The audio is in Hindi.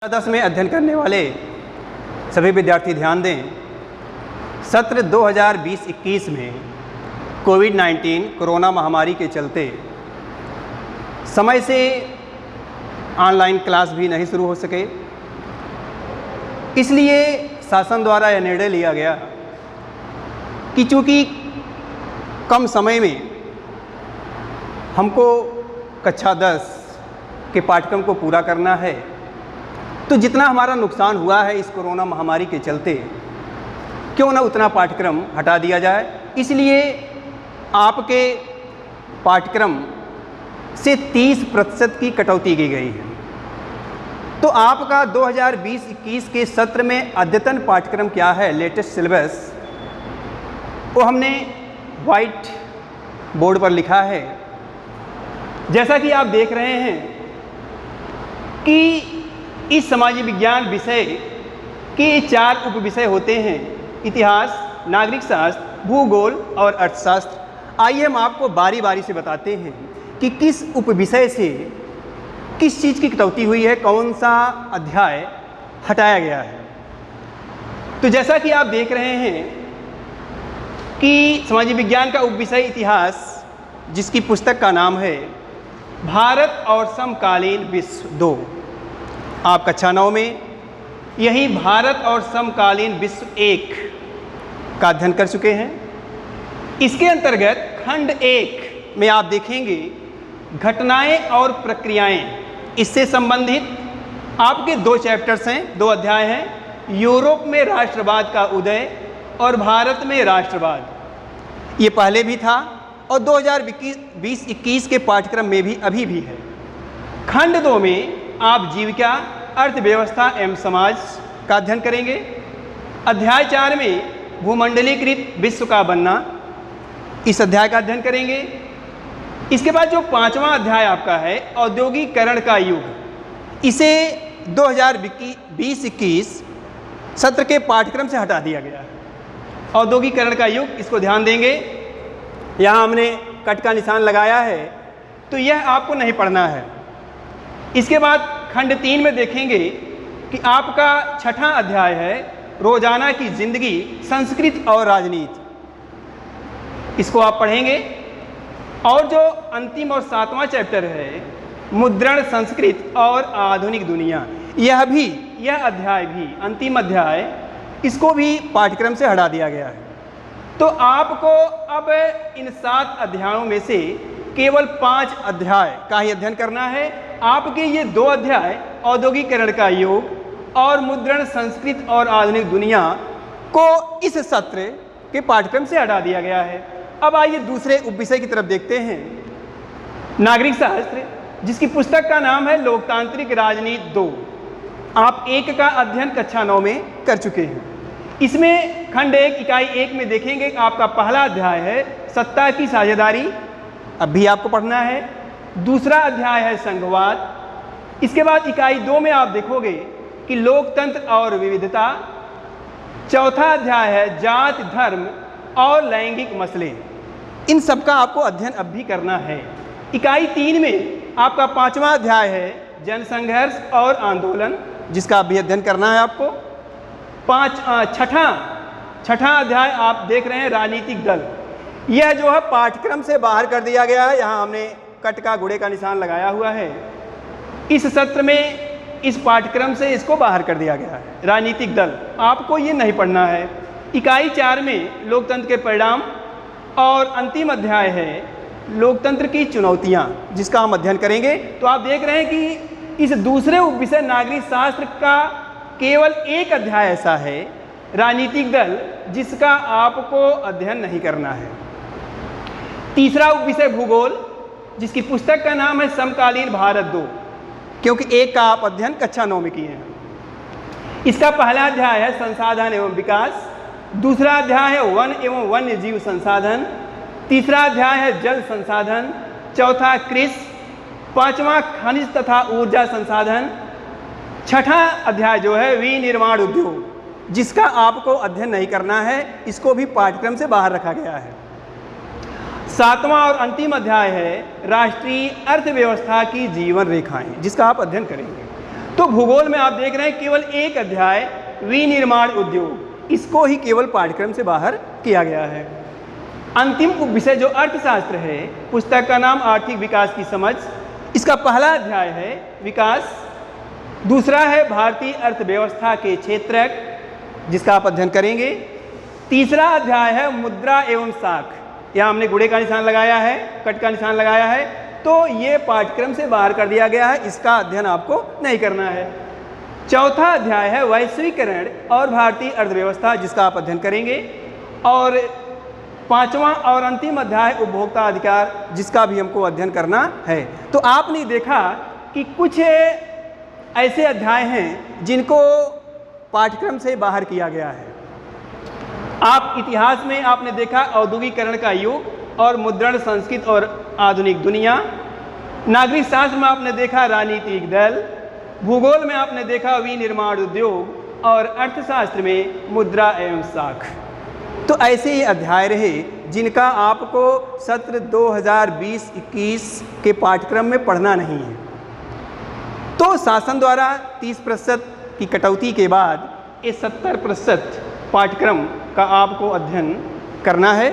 10 में अध्ययन करने वाले सभी विद्यार्थी ध्यान दें। सत्र 2020-21 में कोविड-19 कोरोना महामारी के चलते समय से ऑनलाइन क्लास भी नहीं शुरू हो सके, इसलिए शासन द्वारा यह निर्णय लिया गया कि चूँकि कम समय में हमको कक्षा 10 के पाठ्यक्रम को पूरा करना है, तो जितना हमारा नुकसान हुआ है इस कोरोना महामारी के चलते, क्यों ना उतना पाठ्यक्रम हटा दिया जाए। इसलिए आपके पाठ्यक्रम से 30% की कटौती की गई है। तो आपका 2020-21 के सत्र में अद्यतन पाठ्यक्रम क्या है, लेटेस्ट सिलेबस, वो हमने वाइट बोर्ड पर लिखा है। जैसा कि आप देख रहे हैं कि इस समाजी विज्ञान विषय के 4 उपविषय होते हैं: इतिहास, नागरिक शास्त्र, भूगोल और अर्थशास्त्र। आइए हम आपको बारी बारी से बताते हैं कि किस उपविषय से किस चीज़ की कटौती हुई है, कौन सा अध्याय हटाया गया है। तो जैसा कि आप देख रहे हैं कि समाजी विज्ञान का उपविषय इतिहास, जिसकी पुस्तक का नाम है भारत और समकालीन विश्व 2, आप कक्षा 9 में यही भारत और समकालीन विश्व 1 का अध्ययन कर चुके हैं। इसके अंतर्गत खंड 1 में आप देखेंगे घटनाएं और प्रक्रियाएं। इससे संबंधित आपके 2 चैप्टर्स हैं, 2 अध्याय हैं: यूरोप में राष्ट्रवाद का उदय और भारत में राष्ट्रवाद। ये पहले भी था और 2020-21 के पाठ्यक्रम में भी अभी भी है। खंड 2 में आप जीविका, अर्थव्यवस्था एवं समाज का अध्ययन करेंगे। अध्याय 4 में भूमंडलीकृत विश्व का बनना, इस अध्याय का अध्ययन करेंगे। इसके बाद जो 5वां अध्याय आपका है औद्योगिकरण का युग, इसे 2020-21 सत्र के पाठ्यक्रम से हटा दिया गया है। औद्योगिकरण का युग, इसको ध्यान देंगे। यहाँ हमने कट का निशान लगाया है, तो यह आपको नहीं पढ़ना है। इसके बाद खंड 3 में देखेंगे कि आपका 6वां अध्याय है रोजाना की जिंदगी, संस्कृति और राजनीति। इसको आप पढ़ेंगे। और जो अंतिम और 7वां चैप्टर है मुद्रण, संस्कृति और आधुनिक दुनिया, यह अध्याय भी, अंतिम अध्याय, इसको भी पाठ्यक्रम से हटा दिया गया है। तो आपको अब इन 7 अध्यायों में से केवल 5 अध्याय का ही अध्ययन करना है। आपके ये 2 अध्याय औद्योगिकरण का युग और मुद्रण, संस्कृति और आधुनिक दुनिया को इस सत्र के पाठ्यक्रम से हटा दिया गया है। अब आइए दूसरे उपविषय की तरफ देखते हैं, नागरिक शास्त्र, जिसकी पुस्तक का नाम है लोकतांत्रिक राजनीति 2। आप 1 का अध्ययन कक्षा 9 में कर चुके हैं। इसमें खंड 1 इकाई 1 में देखेंगे आपका पहला अध्याय है सत्ता की साझेदारी, अब भी आपको पढ़ना है। दूसरा अध्याय है संघवाद। इसके बाद इकाई 2 में आप देखोगे कि लोकतंत्र और विविधता। चौथा अध्याय है जाति, धर्म और लैंगिक मसले। इन सब का आपको अध्ययन अब भी करना है। इकाई 3 में आपका 5वां अध्याय है जनसंघर्ष और आंदोलन, जिसका भी अध्ययन करना है आपको। 6वां अध्याय आप देख रहे हैं राजनीतिक दल। यह जो है पाठ्यक्रम से बाहर कर दिया गया है। यहाँ हमने कट का गुड़े का निशान लगाया हुआ है। इस सत्र में इस पाठ्यक्रम से इसको बाहर कर दिया गया है। राजनीतिक दल आपको ये नहीं पढ़ना है। इकाई 4 में लोकतंत्र के परिणाम और अंतिम अध्याय है लोकतंत्र की चुनौतियाँ, जिसका हम अध्ययन करेंगे। तो आप देख रहे हैं कि इस दूसरे उपविषय नागरिक शास्त्र का केवल 1 अध्याय ऐसा है राजनीतिक दल, जिसका आपको अध्ययन नहीं करना है। तीसरा उपविषय भूगोल, जिसकी पुस्तक का नाम है समकालीन भारत 2, क्योंकि 1 का आप अध्ययन कक्षा 9 में किए हैं। इसका पहला अध्याय है संसाधन एवं विकास। दूसरा अध्याय है वन एवं वन्य जीव संसाधन। तीसरा अध्याय है जल संसाधन। चौथा कृषि। 5वां खनिज तथा ऊर्जा संसाधन। 6वां अध्याय जो है विनिर्माण उद्योग, जिसका आपको अध्ययन नहीं करना है, इसको भी पाठ्यक्रम से बाहर रखा गया है। 7वां और अंतिम अध्याय है राष्ट्रीय अर्थव्यवस्था की जीवन रेखाएं, जिसका आप अध्ययन करेंगे। तो भूगोल में आप देख रहे हैं केवल एक अध्याय विनिर्माण उद्योग, इसको ही केवल पाठ्यक्रम से बाहर किया गया है। अंतिम उपविषय जो अर्थशास्त्र है, पुस्तक का नाम आर्थिक विकास की समझ, इसका पहला अध्याय है विकास, दूसरा है भारतीय अर्थव्यवस्था के क्षेत्रक जिसका आप अध्ययन करेंगे, तीसरा अध्याय है मुद्रा एवं साख, यहाँ हमने गुणे का निशान लगाया है, कट का निशान लगाया है, तो ये पाठ्यक्रम से बाहर कर दिया गया है, इसका अध्ययन आपको नहीं करना है। चौथा अध्याय है वैश्वीकरण और भारतीय अर्थव्यवस्था जिसका आप अध्ययन करेंगे, और पांचवा और अंतिम अध्याय उपभोक्ता अधिकार जिसका भी हमको अध्ययन करना है। तो आपने देखा कि कुछ ऐसे अध्याय हैं जिनको पाठ्यक्रम से बाहर किया गया है। आप इतिहास में आपने देखा औद्योगिकरण का युग और मुद्रण, संस्कृत और आधुनिक दुनिया, नागरिक शास्त्र में आपने देखा राजनीतिक दल, भूगोल में आपने देखा विनिर्माण उद्योग और अर्थशास्त्र में मुद्रा एवं साख। तो ऐसे ही अध्याय रहे जिनका आपको सत्र 2020-21 के पाठ्यक्रम में पढ़ना नहीं है। तो शासन द्वारा 30% की कटौती के बाद ये 70% पाठ्यक्रम का आपको अध्ययन करना है।